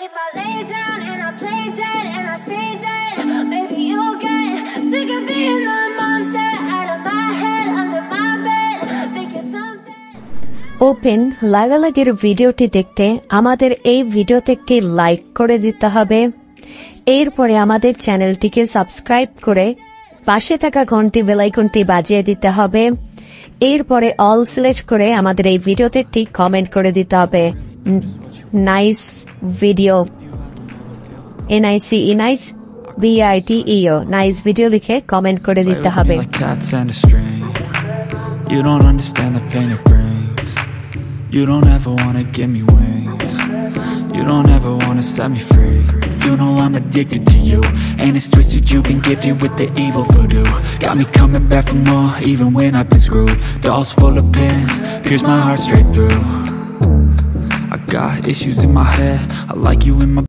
But if I lay down and I play dead and I stay dead, maybe you'll get sick of being the monster out of my head, under my bed. Think you're something. Open লাগালাগির ভিডিওটি দেখতে আমাদের এই ভিডিওতে একটি like করে দিতে হবে। এরপরে আমাদের চ্যানেলটিকে সাবস্ক্রাইব করে পাশে থাকা ঘন্টি বেল আইকনটি বাজিয়ে দিতে হবে। এরপরে অল সিলেক্ট করে আমাদের এই ভিডিওতে একটি কমেন্ট করে দিতে হবে। Nice video, NICE nice BITEO nice video লিখে কমেন্ট করে দিতে হবে। You don't understand the pain it brings. You don't ever wanna give me wings. You don't ever wanna set me free. You know I'm addicted to you, and it's twisted, you've been gifted with the evil voodoo. Got me coming back for more, even when I've been screwed. Dolls full of pins, pierce my heart straight through. I got issues in my head, I like you in my